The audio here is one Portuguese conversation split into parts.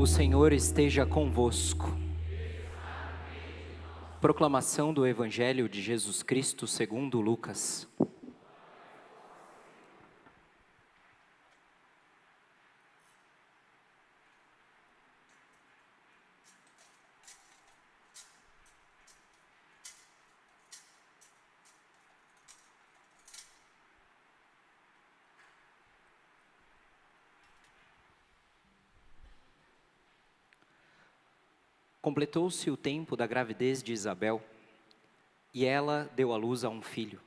O Senhor esteja convosco. Proclamação do Evangelho de Jesus Cristo segundo Lucas. Completou-se o tempo da gravidez de Isabel, e ela deu à luz a um filho.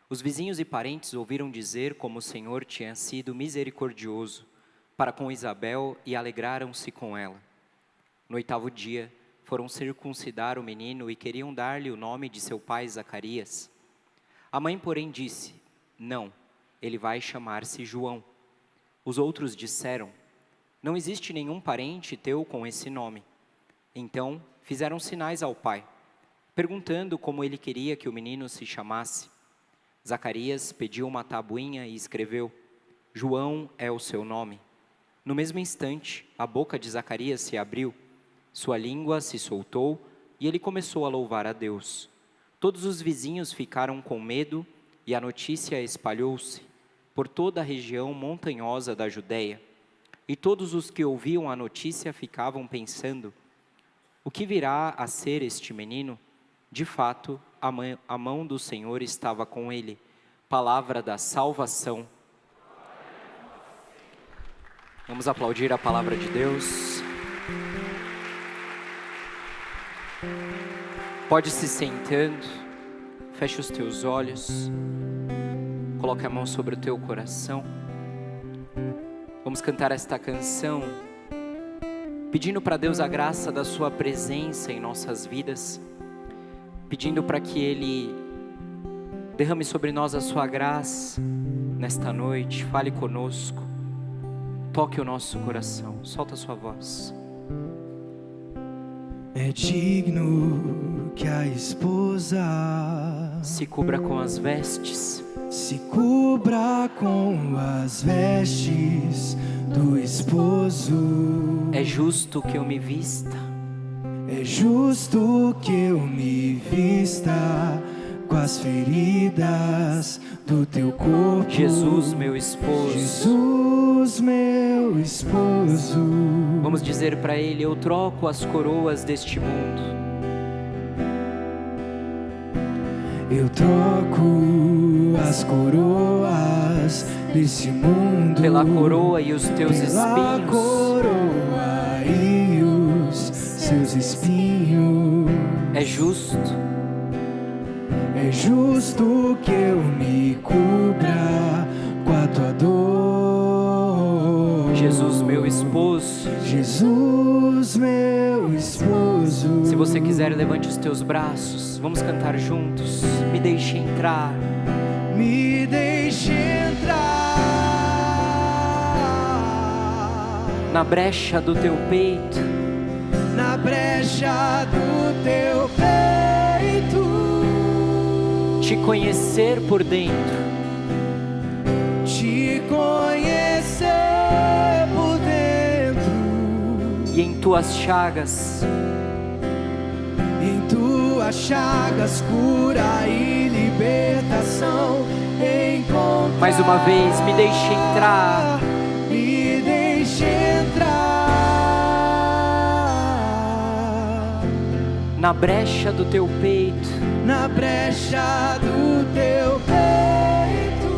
Os vizinhos e parentes ouviram dizer como o Senhor tinha sido misericordioso para com Isabel e alegraram-se com ela. No 8º dia, foram circuncidar o menino e queriam dar-lhe o nome de seu pai Zacarias. A mãe, porém, disse: não, ele vai chamar-se João. Os outros disseram: não existe nenhum parente teu com esse nome. Então fizeram sinais ao pai, perguntando como ele queria que o menino se chamasse. Zacarias pediu uma tabuinha e escreveu: João é o seu nome. No mesmo instante, a boca de Zacarias se abriu, sua língua se soltou e ele começou a louvar a Deus. Todos os vizinhos ficaram com medo e a notícia espalhou-se por toda a região montanhosa da Judeia. E todos os que ouviam a notícia ficavam pensando: o que virá a ser este menino? De fato, a mão do Senhor estava com ele. Palavra da salvação. Vamos aplaudir a palavra de Deus. Pode se sentando, feche os teus olhos, coloque a mão sobre o teu coração. Vamos cantar esta canção, pedindo para Deus a graça da sua presença em nossas vidas, pedindo para que Ele derrame sobre nós a sua graça nesta noite, fale conosco, toque o nosso coração, solta a sua voz. É digno que a esposa se cubra com as vestes, se cubra com as vestes do esposo. É justo que eu me vista, é justo que eu me vista com as feridas do teu corpo. Jesus, meu esposo. Jesus, meu esposo. Vamos dizer para Ele: eu troco as coroas deste mundo. Eu troco as coroas desse mundo pela coroa e os teus pela espinhos. Coroa e os seus espinhos. É justo que eu me cubra com a tua dor. Jesus, meu esposo. Jesus, meu esposo. Se você quiser, levante os teus braços. Vamos cantar juntos. Me deixe entrar. Me deixe entrar na brecha do teu peito. Na brecha do teu peito. Te conhecer por dentro. Te conhecer por dentro. E em tuas chagas. Em tuas chagas, cura e libertação encontrar. Mais uma vez, me deixe entrar. Me deixe entrar na brecha do teu peito. Na brecha do teu peito.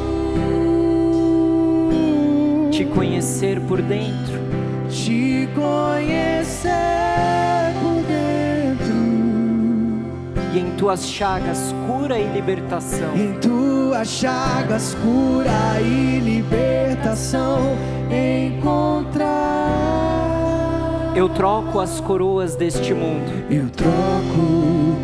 Te conhecer por dentro. Te conhecer por dentro. E em tuas chagas, cura e libertação. Em tuas chagas, cura e libertação encontrar. Eu troco as coroas deste mundo. Eu troco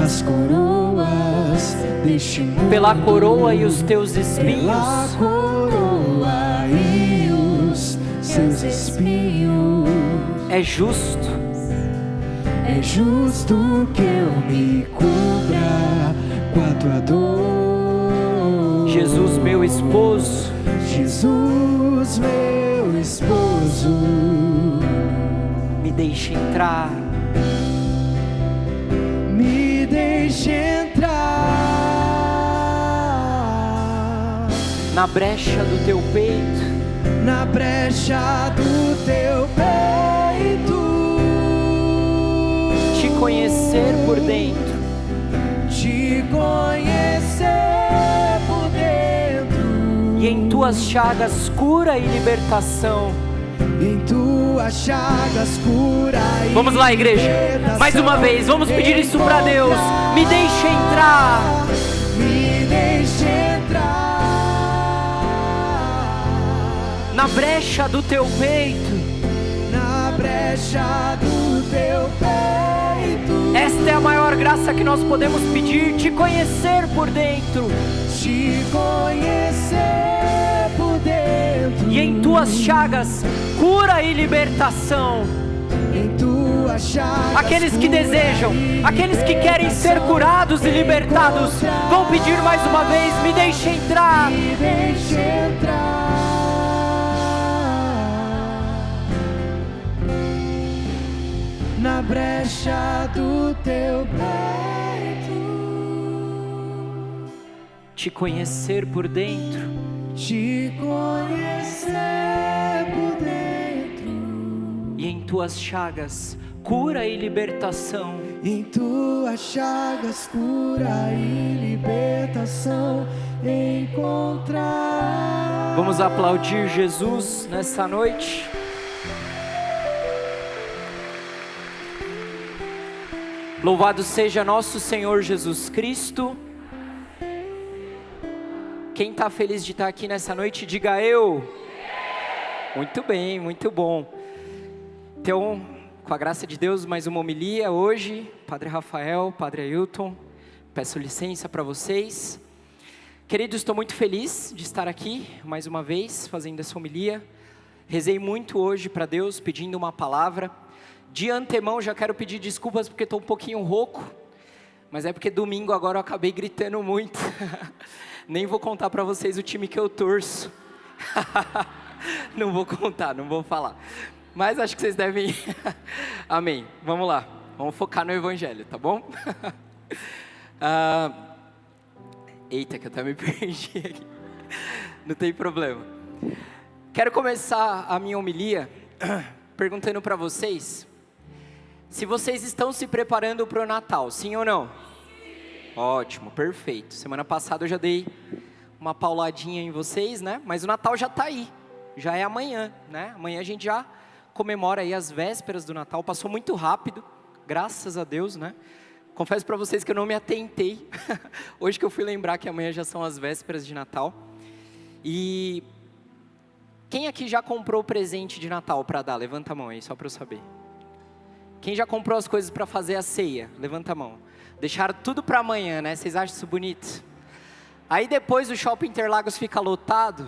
as coroas deste mundo pela coroa e os teus espinhos. Pela coroa e os seus espinhos. É justo que eu me cubra com a tua dor. Jesus, meu esposo. Jesus, meu esposo. me deixe entrar. Me deixe entrar Na brecha do teu peito, na brecha do teu peito, te conhecer por dentro, te conhecer por dentro, e em tuas chagas cura e libertação. em tuas chagas cura e Vamos lá, igreja, libertação. mais uma vez, vamos pedir isso para Deus. Me deixe entrar. Me deixe entrar Na brecha do teu peito, na brecha do teu peito, esta é a maior graça que nós podemos pedir, te conhecer por dentro, te conhecer por dentro, e em tuas chagas cura e libertação. em tuas chagas Aqueles que cura desejam, e aqueles que querem ser curados e libertados, vão pedir mais uma vez: me deixe entrar. me deixe entrar na brecha do teu peito, Te conhecer por dentro, te conhecer por dentro, e em tuas chagas cura e libertação. em tuas chagas cura e libertação encontrar. Vamos aplaudir Jesus nessa noite. Louvado seja nosso Senhor Jesus Cristo. Quem está feliz de estar aqui nessa noite, diga eu. Muito bem, muito bom. Então, com a graça de Deus, mais uma homilia hoje. Padre Rafael, Padre Ailton, peço licença para vocês. Queridos, estou muito feliz de estar aqui mais uma vez, fazendo essa homilia. Rezei muito hoje para Deus, pedindo uma palavra. De antemão já quero pedir desculpas porque estou um pouquinho rouco, mas é porque domingo agora eu acabei gritando muito. Nem vou contar para vocês o time que eu torço. Não vou contar, não vou falar. Mas acho que vocês devem. Amém. Vamos lá, vamos focar no Evangelho, tá bom? Eita, que eu até me perdi aqui. Não tem problema. Quero começar a minha homilia perguntando para vocês se vocês estão se preparando para o Natal, sim ou não? Sim. Ótimo, perfeito. Semana passada eu já dei uma pauladinha em vocês, né? Mas o Natal já está aí, já é amanhã, né? Amanhã a gente já comemora aí as vésperas do Natal. Passou muito rápido, graças a Deus, né? Confesso para vocês que eu não me atentei. Hoje que eu fui lembrar que amanhã já são as vésperas de Natal. E quem aqui já comprou presente de Natal para dar? Levanta a mão aí, só para eu saber. Quem já comprou as coisas para fazer a ceia? Levanta a mão. Deixaram tudo para amanhã, né? Vocês acham isso bonito? Aí depois o Shopping Interlagos fica lotado.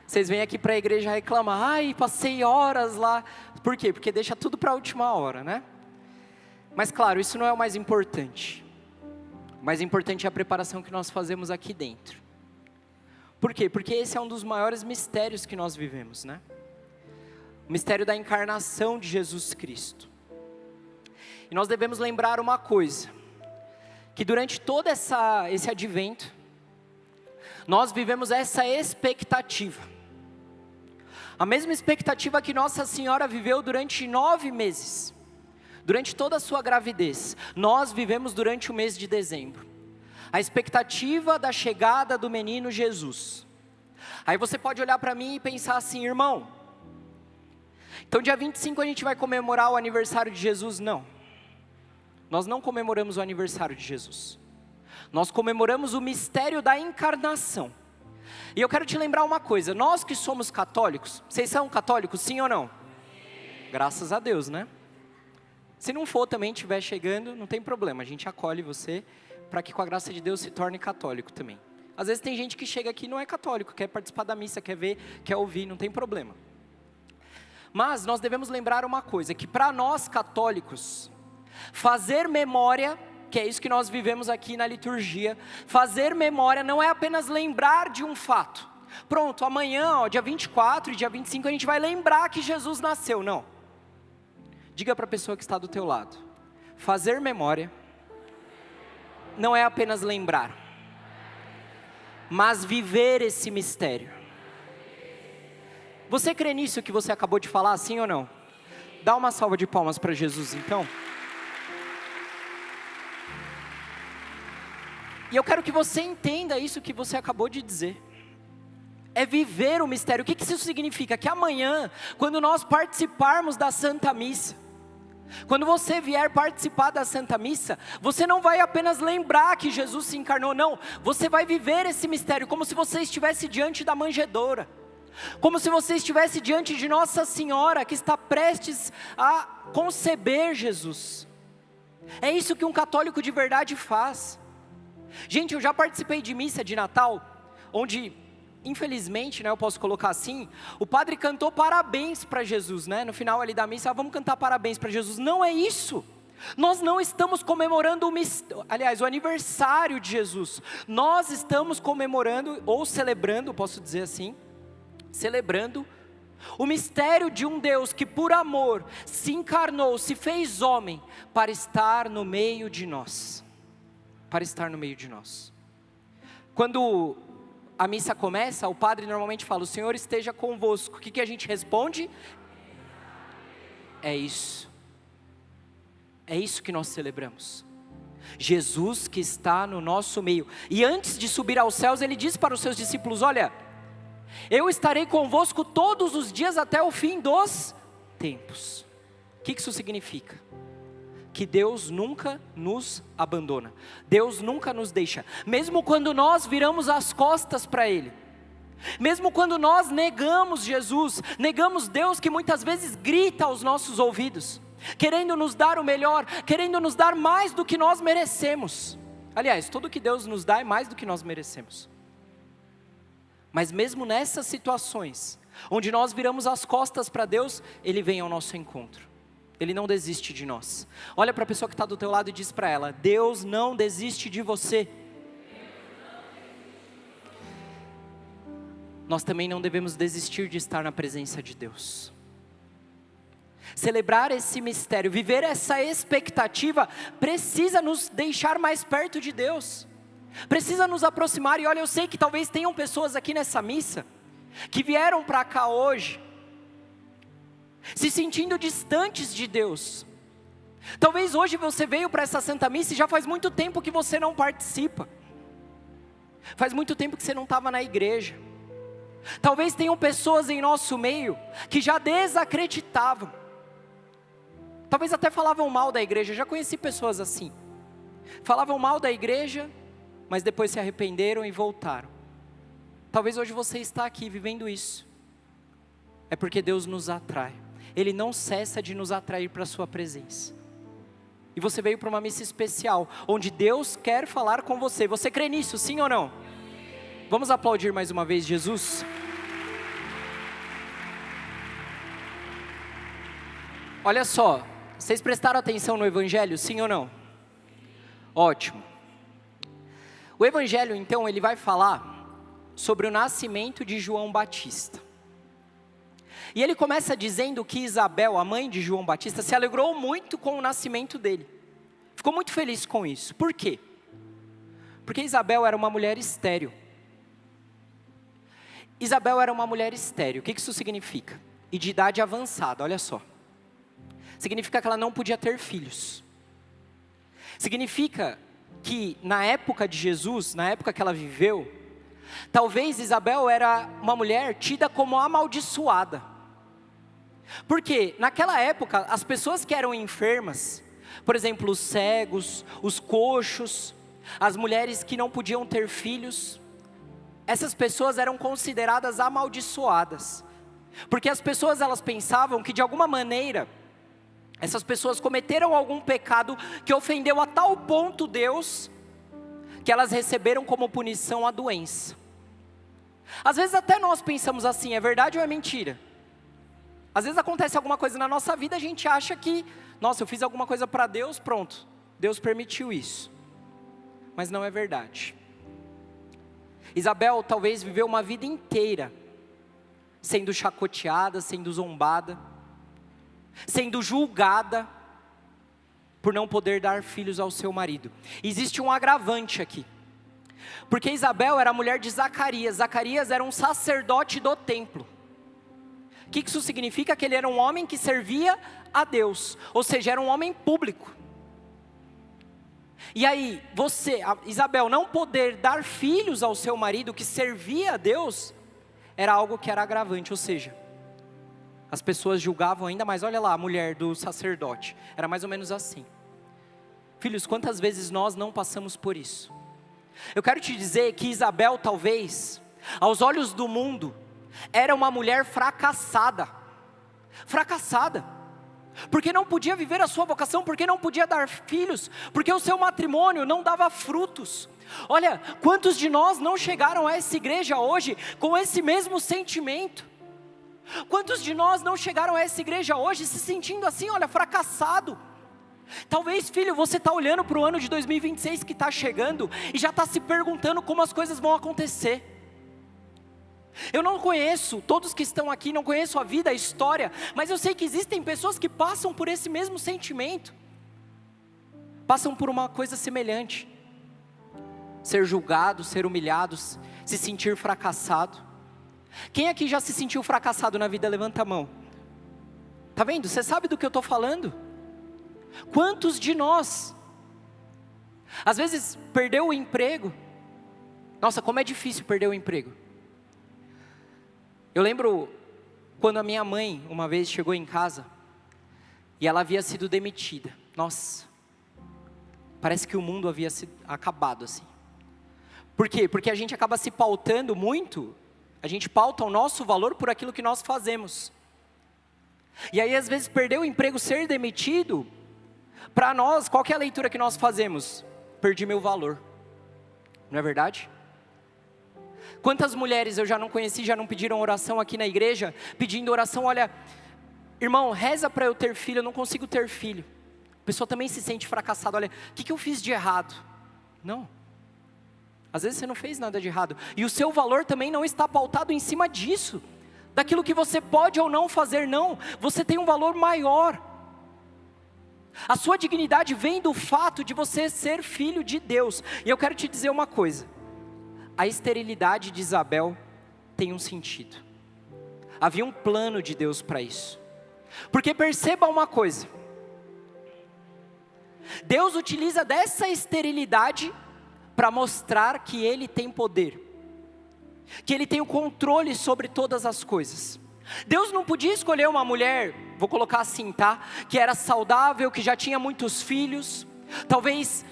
Vocês vêm aqui para a igreja reclamar. Ai, passei horas lá. Por quê? Porque deixa tudo para a última hora, né? Mas claro, isso não é o mais importante. O mais importante é a preparação que nós fazemos aqui dentro. Por quê? Porque esse é um dos maiores mistérios que nós vivemos, né? O mistério da encarnação de Jesus Cristo. E nós devemos lembrar uma coisa, que durante todo esse advento, nós vivemos essa expectativa. A mesma expectativa que Nossa Senhora viveu durante 9 meses. Durante toda a sua gravidez, nós vivemos durante o mês de dezembro. A expectativa da chegada do menino Jesus. Aí você pode olhar para mim e pensar assim: irmão, então dia 25 a gente vai comemorar o aniversário de Jesus? Não. Nós não comemoramos o aniversário de Jesus. Nós comemoramos o mistério da encarnação. E eu quero te lembrar uma coisa: nós que somos católicos, vocês são católicos, sim ou não? Sim. Graças a Deus, né? Se não for também, estiver chegando, não tem problema, a gente acolhe você, para que com a graça de Deus se torne católico também. Às vezes tem gente que chega aqui e não é católico, quer participar da missa, quer ver, quer ouvir, não tem problema. Mas nós devemos lembrar uma coisa, que para nós católicos, fazer memória, que é isso que nós vivemos aqui na liturgia, fazer memória não é apenas lembrar de um fato. Pronto, amanhã, dia 24 e dia 25 a gente vai lembrar que Jesus nasceu, não. Diga para a pessoa que está do teu lado: fazer memória não é apenas lembrar, mas viver esse mistério. Você crê nisso que você acabou de falar, sim ou não? Dá uma salva de palmas para Jesus então. E eu quero que você entenda isso que você acabou de dizer. É viver o mistério. O que isso significa? Que amanhã, quando nós participarmos da Santa Missa, quando você vier participar da Santa Missa, você não vai apenas lembrar que Jesus se encarnou, não. Você vai viver esse mistério como se você estivesse diante da manjedoura, como se você estivesse diante de Nossa Senhora, que está prestes a conceber Jesus. É isso que um católico de verdade faz. Gente, eu já participei de missa de Natal, onde, infelizmente, eu posso colocar assim, o padre cantou parabéns para Jesus, no final ali da missa, vamos cantar parabéns para Jesus. Não é isso. Nós não estamos comemorando o aniversário de Jesus. Nós estamos comemorando, ou celebrando, posso dizer assim, celebrando o mistério de um Deus que por amor se encarnou, se fez homem, para estar no meio de nós. Para estar no meio de nós. Quando a missa começa, o padre normalmente fala: o Senhor esteja convosco. O que a gente responde? É isso. É isso que nós celebramos. Jesus que está no nosso meio. E antes de subir aos céus, ele diz para os seus discípulos: olha, eu estarei convosco todos os dias até o fim dos tempos. O que isso significa? Que Deus nunca nos abandona, Deus nunca nos deixa, mesmo quando nós viramos as costas para Ele, mesmo quando nós negamos Jesus, negamos Deus que muitas vezes grita aos nossos ouvidos, querendo nos dar o melhor, querendo nos dar mais do que nós merecemos. Aliás, tudo que Deus nos dá é mais do que nós merecemos. Mas mesmo nessas situações, onde nós viramos as costas para Deus, Ele vem ao nosso encontro. Ele não desiste de nós. Olha para a pessoa que está do teu lado e diz para ela: Deus não desiste de você. Nós também não devemos desistir de estar na presença de Deus. Celebrar esse mistério, viver essa expectativa, precisa nos deixar mais perto de Deus. Precisa nos aproximar. E olha, eu sei que talvez tenham pessoas aqui nessa missa, que vieram para cá hoje, se sentindo distantes de Deus. Talvez hoje você veio para essa Santa Missa e já faz muito tempo que você não participa. Faz muito tempo que você não estava na igreja. Talvez tenham pessoas em nosso meio que já desacreditavam. Talvez até falavam mal da igreja. Já conheci pessoas assim. Falavam mal da igreja, mas depois se arrependeram e voltaram. Talvez hoje você está aqui vivendo isso. É porque Deus nos atrai. Ele não cessa de nos atrair para a sua presença. E você veio para uma missa especial, onde Deus quer falar com você. Você crê nisso, sim ou não? Vamos aplaudir mais uma vez Jesus? Olha só, vocês prestaram atenção no Evangelho, sim ou não? Ótimo. O Evangelho então, ele vai falar sobre o nascimento de João Batista. E ele começa dizendo que Isabel, a mãe de João Batista, se alegrou muito com o nascimento dele. Ficou muito feliz com isso. Por quê? Porque Isabel era uma mulher estéril. Isabel era uma mulher estéril. O que isso significa? E de idade avançada, olha só. Significa que ela não podia ter filhos. Significa que na época de Jesus, na época que ela viveu, talvez Isabel era uma mulher tida como amaldiçoada. Porque naquela época, as pessoas que eram enfermas, por exemplo, os cegos, os coxos, as mulheres que não podiam ter filhos, essas pessoas eram consideradas amaldiçoadas. Porque as pessoas, elas pensavam que de alguma maneira, essas pessoas cometeram algum pecado que ofendeu a tal ponto Deus, que elas receberam como punição a doença. Às vezes até nós pensamos assim, é verdade ou é mentira? Às vezes acontece alguma coisa na nossa vida, a gente acha que, nossa, eu fiz alguma coisa para Deus, pronto, Deus permitiu isso. Mas não é verdade. Isabel talvez viveu uma vida inteira sendo chacoteada, sendo zombada. sendo julgada por não poder dar filhos ao seu marido. Existe um agravante aqui, porque Isabel era a mulher de Zacarias. Zacarias era um sacerdote do templo. O que isso significa? Que ele era um homem que servia a Deus, ou seja, era um homem público. E aí, Isabel, não poder dar filhos ao seu marido que servia a Deus, era algo que era agravante, ou seja, as pessoas julgavam ainda mais. Olha lá, a mulher do sacerdote, era mais ou menos assim. Filhos, quantas vezes nós não passamos por isso? Eu quero te dizer que Isabel, talvez, aos olhos do mundo, era uma mulher fracassada, porque não podia viver a sua vocação, porque não podia dar filhos, porque o seu matrimônio não dava frutos. Olha, quantos de nós não chegaram a essa igreja hoje com esse mesmo sentimento? Quantos de nós não chegaram a essa igreja hoje se sentindo assim, olha, fracassado? Talvez, filho, você está olhando para o ano de 2026 que está chegando e já está se perguntando como as coisas vão acontecer. Eu não conheço todos que estão aqui, não conheço a vida, a história, mas eu sei que existem pessoas que passam por esse mesmo sentimento, passam por uma coisa semelhante: ser julgado, ser humilhado, se sentir fracassado. Quem aqui já se sentiu fracassado na vida? Levanta a mão. Tá vendo? Você sabe do que eu estou falando? Quantos de nós, às vezes, perdeu o emprego? Nossa, como é difícil perder o emprego. Eu lembro quando a minha mãe, uma vez, chegou em casa e ela havia sido demitida. Nossa, parece que o mundo havia acabado assim. Por quê? Porque a gente acaba se pautando muito, a gente pauta o nosso valor por aquilo que nós fazemos. E aí, às vezes, perder o emprego, ser demitido, para nós, qual que é a leitura que nós fazemos? Perdi meu valor, não é verdade? Quantas mulheres eu já não conheci, já não pediram oração aqui na igreja, pedindo oração: olha, irmão, reza para eu ter filho, eu não consigo ter filho. A pessoa também se sente fracassada: olha, o que eu fiz de errado? Não, às vezes você não fez nada de errado, e o seu valor também não está pautado em cima disso, daquilo que você pode ou não fazer. Não, você tem um valor maior. A sua dignidade vem do fato de você ser filho de Deus. E eu quero te dizer uma coisa: a esterilidade de Isabel tem um sentido. Havia um plano de Deus para isso. Porque perceba uma coisa: Deus utiliza dessa esterilidade para mostrar que Ele tem poder, que Ele tem o controle sobre todas as coisas. Deus não podia escolher uma mulher, vou colocar assim, tá? Que era saudável, que já tinha muitos filhos, talvez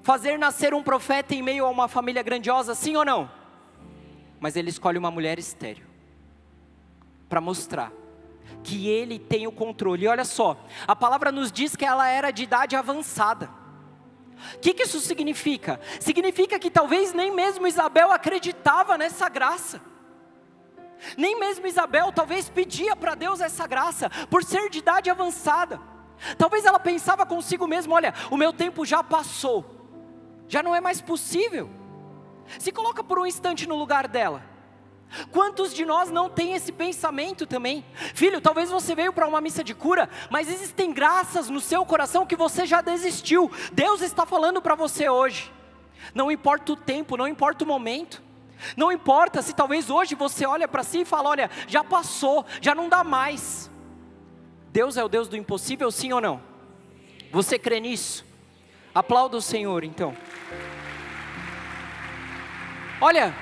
fazer nascer um profeta em meio a uma família grandiosa, sim ou não? Mas Ele escolhe uma mulher estéril, para mostrar que Ele tem o controle. E olha só, a palavra nos diz que ela era de idade avançada. O que isso significa? Significa que talvez nem mesmo Isabel acreditava nessa graça. Nem mesmo Isabel talvez pedia para Deus essa graça, por ser de idade avançada. Talvez ela pensava consigo mesma: olha, o meu tempo já passou, já não é mais possível. Se coloca por um instante no lugar dela. Quantos de nós não tem esse pensamento também? Filho, talvez você veio para uma missa de cura, mas existem graças no seu coração que você já desistiu. Deus está falando para você hoje: não importa o tempo, não importa o momento, não importa se talvez hoje você olha para si e fala: olha, já passou, já não dá mais. Deus é o Deus do impossível, sim ou não? Você crê nisso? Aplauda o Senhor então. Olha,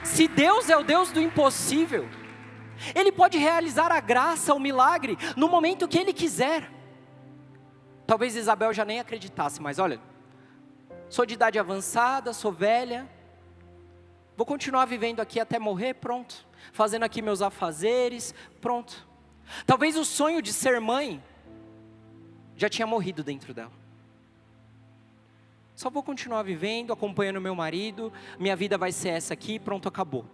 se Deus é o Deus do impossível, Ele pode realizar a graça, o milagre, no momento que Ele quiser. Talvez Isabel já nem acreditasse, mas olha, sou de idade avançada, sou velha, vou continuar vivendo aqui até morrer, pronto. Fazendo aqui meus afazeres, pronto. Talvez o sonho de ser mãe já tinha morrido dentro dela. Só vou continuar vivendo, acompanhando meu marido, minha vida vai ser essa aqui, pronto, acabou.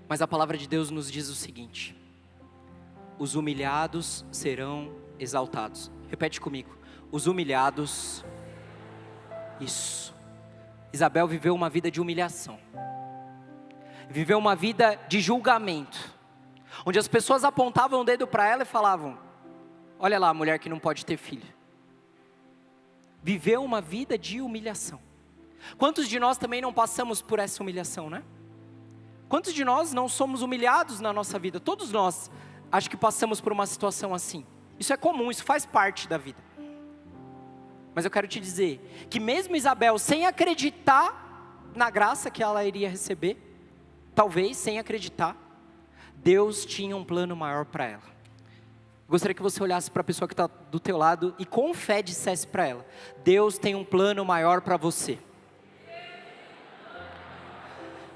Mas a palavra de Deus nos diz o seguinte: os humilhados serão exaltados. Repete comigo: os humilhados. Isso. Isabel viveu uma vida de humilhação, viveu uma vida de julgamento, onde as pessoas apontavam o dedo para ela e falavam: olha lá a mulher que não pode ter filho. Viveu uma vida de humilhação. Quantos de nós também não passamos por essa humilhação, né? Quantos de nós não somos humilhados na nossa vida? Todos nós, acho que passamos por uma situação assim. Isso é comum, isso faz parte da vida. Mas eu quero te dizer, que mesmo Isabel, sem acreditar na graça que ela iria receber, talvez sem acreditar, Deus tinha um plano maior para ela. Gostaria que você olhasse para a pessoa que está do teu lado e com fé dissesse para ela: Deus tem um plano maior para você.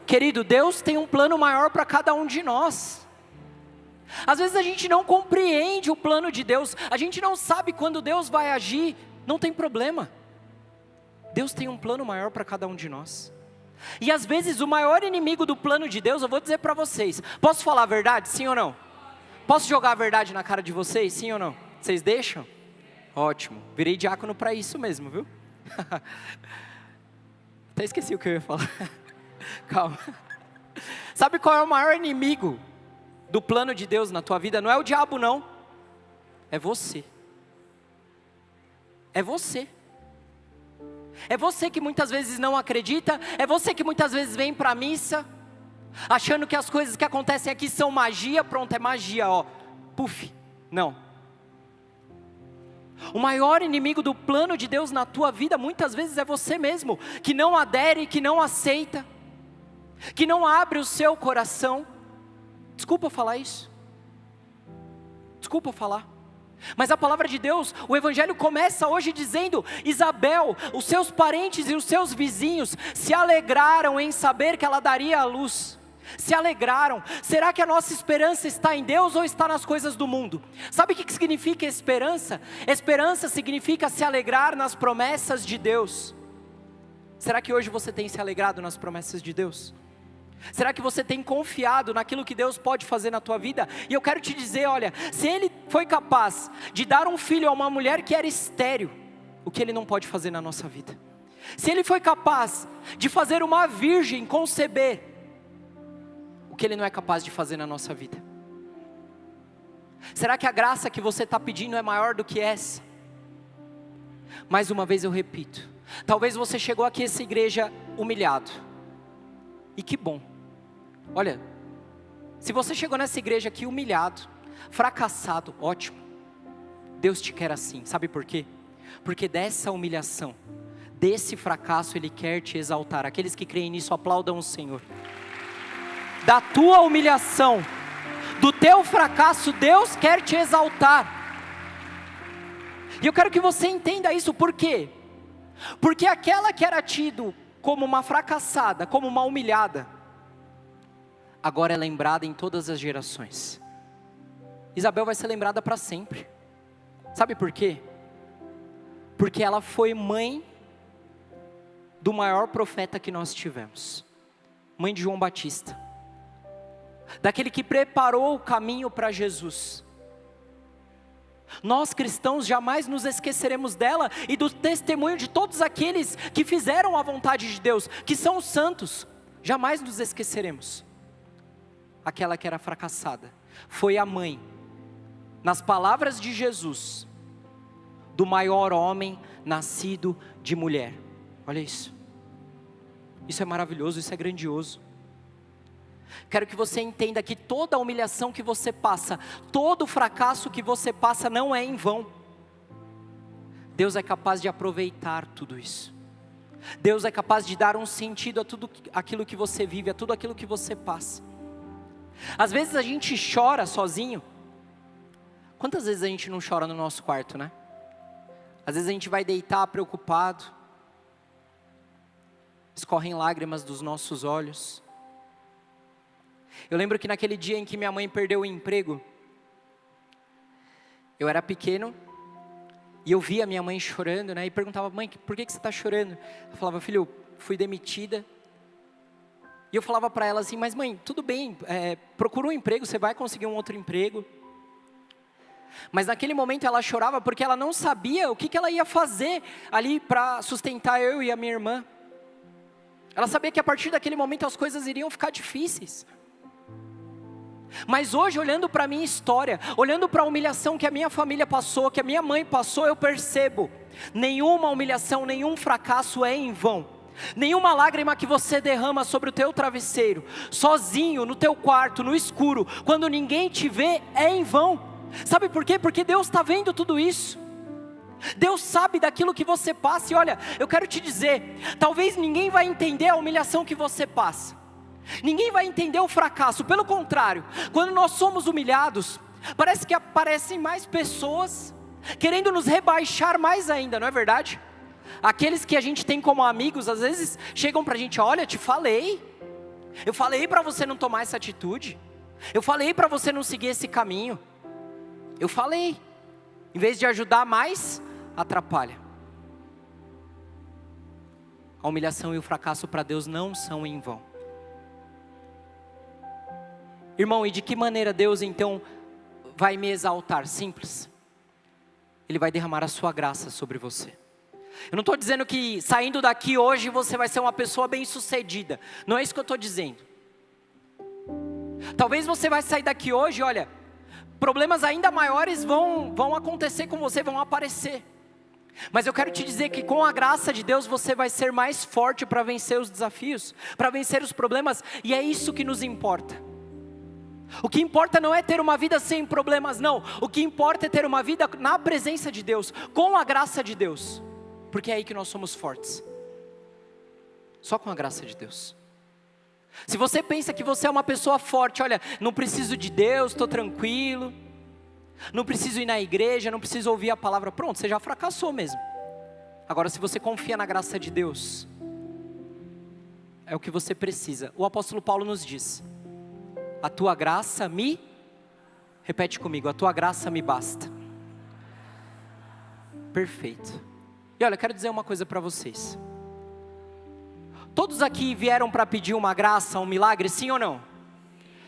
Querido, Deus tem um plano maior para cada um de nós. Às vezes a gente não compreende o plano de Deus, a gente não sabe quando Deus vai agir, não tem problema. Deus tem um plano maior para cada um de nós. E às vezes o maior inimigo do plano de Deus, eu vou dizer para vocês, posso falar a verdade, sim ou não? Posso jogar a verdade na cara de vocês, sim ou não? Vocês deixam? Ótimo, virei diácono para isso mesmo, viu? Até esqueci o que eu ia falar. Calma. Sabe qual é o maior inimigo do plano de Deus na tua vida? Não é o diabo não, é você. É você. É você que muitas vezes não acredita, é você que muitas vezes vem para a missa, achando que as coisas que acontecem aqui são magia, pronto, é magia, ó, puf, não. O maior inimigo do plano de Deus na tua vida, muitas vezes é você mesmo, que não adere, que não aceita, que não abre o seu coração. Desculpa falar isso, desculpa falar. Mas a palavra de Deus, o evangelho começa hoje dizendo: Isabel, os seus parentes e os seus vizinhos se alegraram em saber que ela daria a luz. Se alegraram. Será que a nossa esperança está em Deus ou está nas coisas do mundo? Sabe o que significa esperança? Esperança significa se alegrar nas promessas de Deus. Será que hoje você tem se alegrado nas promessas de Deus? Será que você tem confiado naquilo que Deus pode fazer na tua vida? E eu quero te dizer, olha, se Ele foi capaz de dar um filho a uma mulher que era estéril, o que Ele não pode fazer na nossa vida? Se Ele foi capaz de fazer uma virgem conceber, o que Ele não é capaz de fazer na nossa vida? Será que a graça que você está pedindo é maior do que essa? Mais uma vez eu repito, talvez você chegou aqui a essa igreja humilhado, e que bom. Olha, se você chegou nessa igreja aqui humilhado, fracassado, ótimo. Deus te quer assim, sabe por quê? Porque dessa humilhação, desse fracasso Ele quer te exaltar. Aqueles que creem nisso aplaudam o Senhor. Da tua humilhação, do teu fracasso, Deus quer te exaltar. E eu quero que você entenda isso, por quê? Porque aquela que era tido como uma fracassada, como uma humilhada, agora é lembrada em todas as gerações. Isabel vai ser lembrada para sempre. Sabe por quê? Porque ela foi mãe do maior profeta que nós tivemos, mãe de João Batista, daquele que preparou o caminho para Jesus. Nós cristãos jamais nos esqueceremos dela e do testemunho de todos aqueles que fizeram a vontade de Deus, que são os santos. Jamais nos esqueceremos. Aquela que era fracassada foi a mãe, nas palavras de Jesus, do maior homem nascido de mulher. Olha isso. Isso é maravilhoso, isso é grandioso. Quero que você entenda que toda a humilhação que você passa, todo o fracasso que você passa não é em vão. Deus é capaz de aproveitar tudo isso. Deus é capaz de dar um sentido a tudo aquilo que você vive, a tudo aquilo que você passa. Às vezes a gente chora sozinho. Quantas vezes a gente não chora no nosso quarto, né? Às vezes a gente vai deitar preocupado, escorrem lágrimas dos nossos olhos. Eu lembro que naquele dia em que minha mãe perdeu o emprego, eu era pequeno, e eu via minha mãe chorando, né? E perguntava: mãe, por que você está chorando? Eu falava: filho, eu fui demitida. E eu falava para ela assim: mas mãe, tudo bem, procura um emprego, você vai conseguir um outro emprego. Mas naquele momento ela chorava porque ela não sabia o que ela ia fazer ali para sustentar eu e a minha irmã. Ela sabia que a partir daquele momento as coisas iriam ficar difíceis. Mas hoje, olhando para a minha história, olhando para a humilhação que a minha família passou, que a minha mãe passou, eu percebo, nenhuma humilhação, nenhum fracasso é em vão. Nenhuma lágrima que você derrama sobre o teu travesseiro, sozinho, no teu quarto, no escuro, quando ninguém te vê, é em vão. Sabe por quê? Porque Deus está vendo tudo isso. Deus sabe daquilo que você passa. E olha, eu quero te dizer, talvez ninguém vai entender a humilhação que você passa. Ninguém vai entender o fracasso. Pelo contrário, quando nós somos humilhados, parece que aparecem mais pessoas querendo nos rebaixar mais ainda, não é verdade? Aqueles que a gente tem como amigos, às vezes chegam pra gente: olha, eu falei para você não tomar essa atitude, eu falei para você não seguir esse caminho, eu falei. Em vez de ajudar mais, atrapalha. A humilhação e o fracasso para Deus não são em vão. Irmão, e de que maneira Deus então vai me exaltar? Simples. Ele vai derramar a sua graça sobre você. Eu não estou dizendo que saindo daqui hoje você vai ser uma pessoa bem sucedida. Não é isso que eu estou dizendo. Talvez você vai sair daqui hoje, olha, problemas ainda maiores vão acontecer com você, vão aparecer. Mas eu quero te dizer que com a graça de Deus você vai ser mais forte para vencer os desafios, para vencer os problemas, e é isso que nos importa. O que importa não é ter uma vida sem problemas, não. O que importa é ter uma vida na presença de Deus, com a graça de Deus. Porque é aí que nós somos fortes. Só com a graça de Deus. Se você pensa que você é uma pessoa forte, olha, não preciso de Deus, estou tranquilo, não preciso ir na igreja, não preciso ouvir a palavra, pronto, você já fracassou mesmo. Agora, se você confia na graça de Deus, é o que você precisa. O apóstolo Paulo nos diz: a tua graça me, repete comigo, a tua graça me basta. Perfeito. E olha, eu quero dizer uma coisa para vocês. Todos aqui vieram para pedir uma graça, um milagre, sim ou não?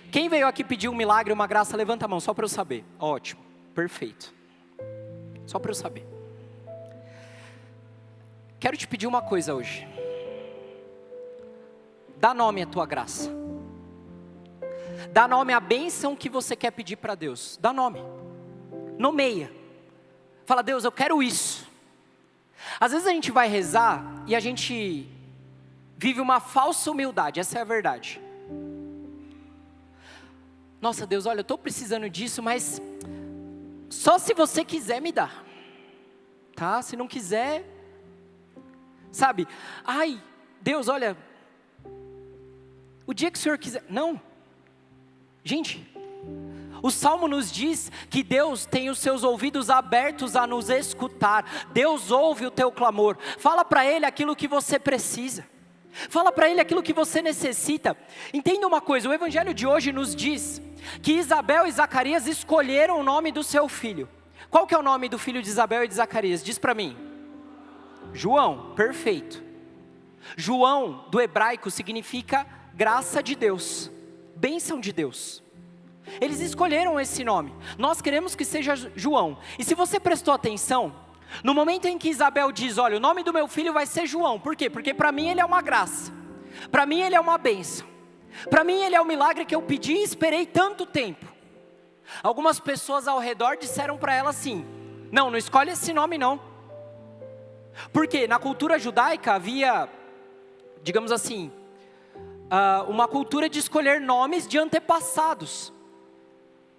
Quem veio aqui pedir um milagre, uma graça, levanta a mão, só para eu saber. Ótimo, perfeito. Só para eu saber. Quero te pedir uma coisa hoje. Dá nome à tua graça. Dá nome à bênção que você quer pedir para Deus. Dá nome. Nomeia. Fala: Deus, eu quero isso. Às vezes a gente vai rezar e a gente vive uma falsa humildade, essa é a verdade. Nossa, Deus, olha, eu estou precisando disso, mas só se você quiser me dar, tá? Se não quiser, sabe? Ai, Deus, olha, o dia que o Senhor quiser, não. Gente, o Salmo nos diz que Deus tem os seus ouvidos abertos a nos escutar. Deus ouve o teu clamor. Fala para Ele aquilo que você precisa. Fala para Ele aquilo que você necessita. Entenda uma coisa, o Evangelho de hoje nos diz que Isabel e Zacarias escolheram o nome do seu filho. Qual que é o nome do filho de Isabel e de Zacarias? Diz para mim. João, perfeito. João, do hebraico, significa graça de Deus, bênção de Deus. Eles escolheram esse nome. Nós queremos que seja João. E se você prestou atenção, no momento em que Isabel diz: olha, o nome do meu filho vai ser João. Por quê? Porque para mim ele é uma graça. Para mim ele é uma bênção. Para mim ele é o milagre que eu pedi e esperei tanto tempo. Algumas pessoas ao redor disseram para ela assim: não escolhe esse nome não. Porque na cultura judaica havia, digamos assim, uma cultura de escolher nomes de antepassados,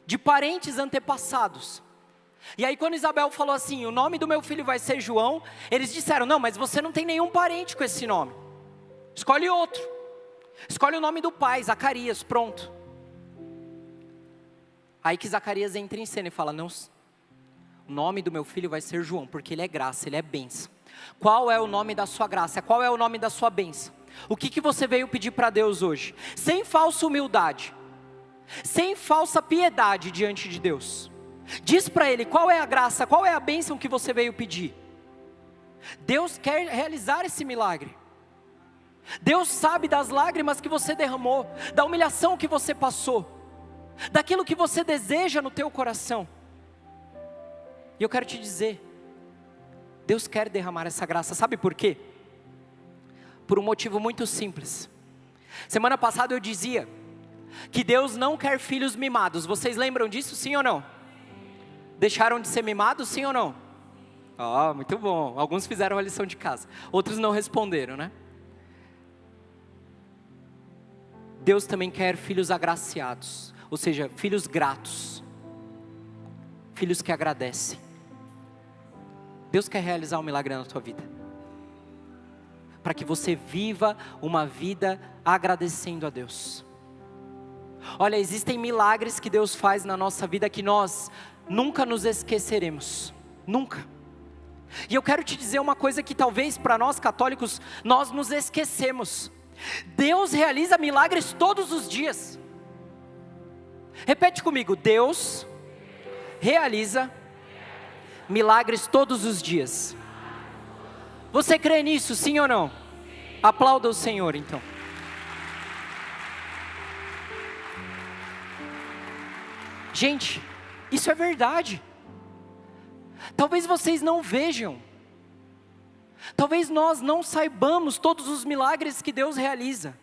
de parentes antepassados. E aí quando Isabel falou assim: o nome do meu filho vai ser João, eles disseram: não, mas você não tem nenhum parente com esse nome, escolhe outro, escolhe o nome do pai, Zacarias, pronto. Aí que Zacarias entra em cena e fala: não, o nome do meu filho vai ser João, porque ele é graça, ele é bênção. Qual é o nome da sua graça? Qual é o nome da sua bênção? O que você veio pedir para Deus hoje? Sem falsa humildade, sem falsa piedade diante de Deus. Diz para Ele qual é a graça, qual é a bênção que você veio pedir. Deus quer realizar esse milagre. Deus sabe das lágrimas que você derramou, da humilhação que você passou, daquilo que você deseja no teu coração. E eu quero te dizer, Deus quer derramar essa graça, sabe por quê? Por um motivo muito simples. Semana passada eu dizia que Deus não quer filhos mimados. Vocês lembram disso, sim ou não? Deixaram de ser mimados, sim ou não? Muito bom. Alguns fizeram a lição de casa, outros não responderam, né? Deus também quer filhos agraciados, ou seja, filhos gratos, filhos que agradecem. Deus quer realizar um milagre na tua vida, para que você viva uma vida agradecendo a Deus. Olha, existem milagres que Deus faz na nossa vida que nós nunca nos esqueceremos, nunca. E eu quero te dizer uma coisa que talvez para nós católicos, nós nos esquecemos. Deus realiza milagres todos os dias. Repete comigo, Deus realiza milagres todos os dias. Você crê nisso, sim ou não? Aplauda o Senhor então. Gente, isso é verdade. Talvez vocês não vejam, talvez nós não saibamos todos os milagres que Deus realiza,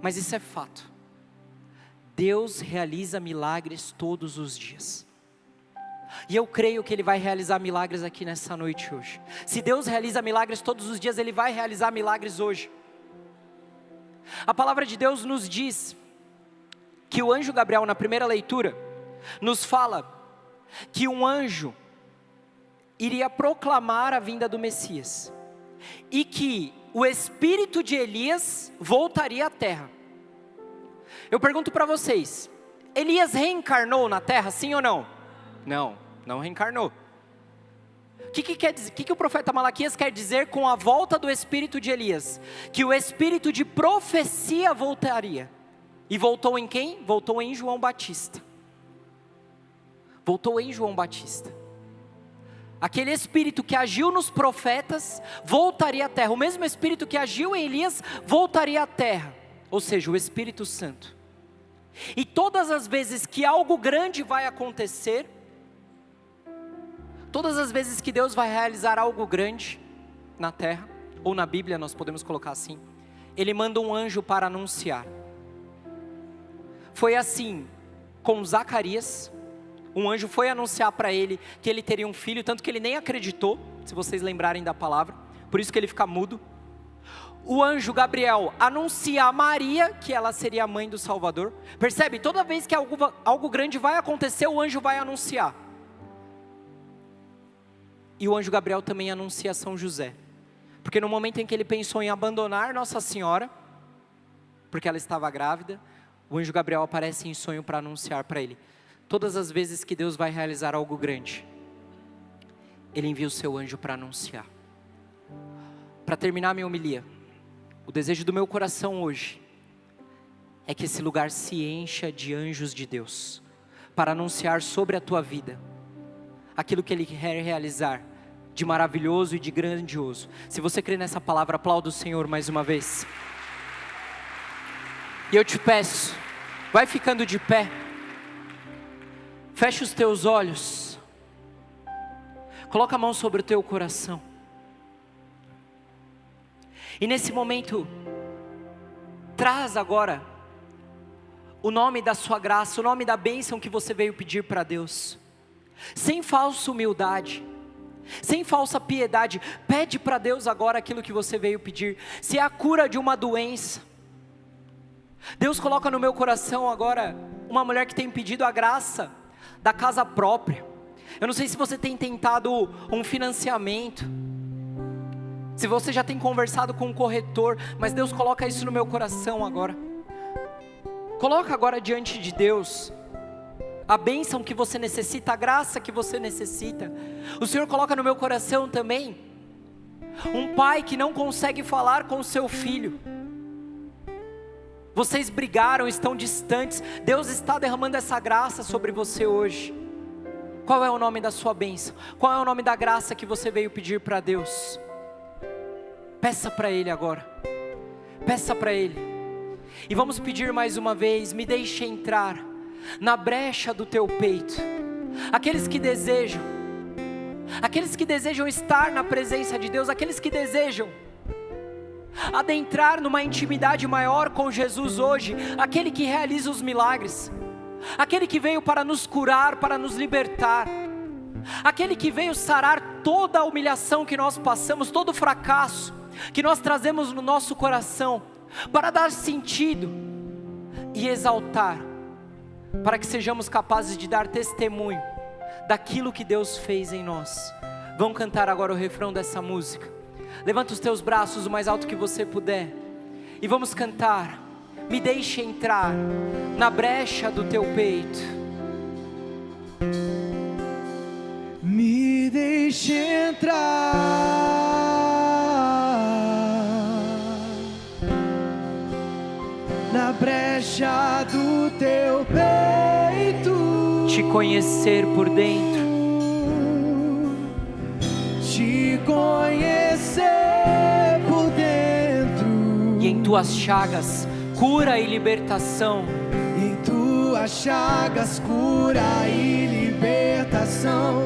mas isso é fato. Deus realiza milagres todos os dias. E eu creio que Ele vai realizar milagres aqui nessa noite hoje. Se Deus realiza milagres todos os dias, Ele vai realizar milagres hoje. A palavra de Deus nos diz que o anjo Gabriel, na primeira leitura, nos fala que um anjo iria proclamar a vinda do Messias, e que o espírito de Elias voltaria à terra. Eu pergunto para vocês, Elias reencarnou na terra, sim ou não? Não reencarnou. O que quer dizer? O que o profeta Malaquias quer dizer com a volta do espírito de Elias? Que o espírito de profecia voltaria. E voltou em quem? Voltou em João Batista. Voltou em João Batista. Aquele espírito que agiu nos profetas voltaria à terra. O mesmo espírito que agiu em Elias voltaria à terra. Ou seja, o Espírito Santo. E todas as vezes que algo grande vai acontecer, todas as vezes que Deus vai realizar algo grande na terra, ou na Bíblia nós podemos colocar assim, Ele manda um anjo para anunciar. Foi assim com Zacarias. Um anjo foi anunciar para ele que ele teria um filho, tanto que ele nem acreditou, se vocês lembrarem da palavra, por isso que ele fica mudo. O anjo Gabriel anuncia a Maria que ela seria a mãe do Salvador. Percebe? Toda vez que algo grande vai acontecer, o anjo vai anunciar. E o anjo Gabriel também anuncia a São José, porque no momento em que ele pensou em abandonar Nossa Senhora, porque ela estava grávida, o anjo Gabriel aparece em sonho para anunciar para ele. Todas as vezes que Deus vai realizar algo grande, Ele envia o seu anjo para anunciar. Para terminar minha homilia, o desejo do meu coração hoje é que esse lugar se encha de anjos de Deus, para anunciar sobre a tua vida aquilo que Ele quer realizar de maravilhoso e de grandioso. Se você crê nessa palavra, aplauda o Senhor mais uma vez. E eu te peço, vai ficando de pé. Fecha os teus olhos, coloca a mão sobre o teu coração, e nesse momento, traz agora o nome da sua graça, o nome da bênção que você veio pedir para Deus, sem falsa humildade, sem falsa piedade. Pede para Deus agora aquilo que você veio pedir. Se é a cura de uma doença, Deus coloca no meu coração agora uma mulher que tem pedido a graça da casa própria. Eu não sei se você tem tentado um financiamento, se você já tem conversado com um corretor, mas Deus coloca isso no meu coração agora. Coloca agora diante de Deus a bênção que você necessita, a graça que você necessita. O Senhor coloca no meu coração também um pai que não consegue falar com o seu filho. Vocês brigaram, estão distantes. Deus está derramando essa graça sobre você hoje. Qual é o nome da sua bênção? Qual é o nome da graça que você veio pedir para Deus? Peça para Ele agora. Peça para Ele. E vamos pedir mais uma vez: me deixe entrar na brecha do teu peito. Aqueles que desejam estar na presença de Deus, aqueles que desejam adentrar numa intimidade maior com Jesus hoje, aquele que realiza os milagres, aquele que veio para nos curar, para nos libertar, aquele que veio sarar toda a humilhação que nós passamos, todo o fracasso que nós trazemos no nosso coração, para dar sentido e exaltar, para que sejamos capazes de dar testemunho daquilo que Deus fez em nós. Vamos cantar agora o refrão dessa música. Levanta os teus braços o mais alto que você puder e vamos cantar: me deixe entrar na brecha do teu peito. Me deixe entrar na brecha do teu peito, te conhecer por dentro, te conhecer por dentro, e em tuas chagas cura e libertação, em tuas chagas cura e libertação.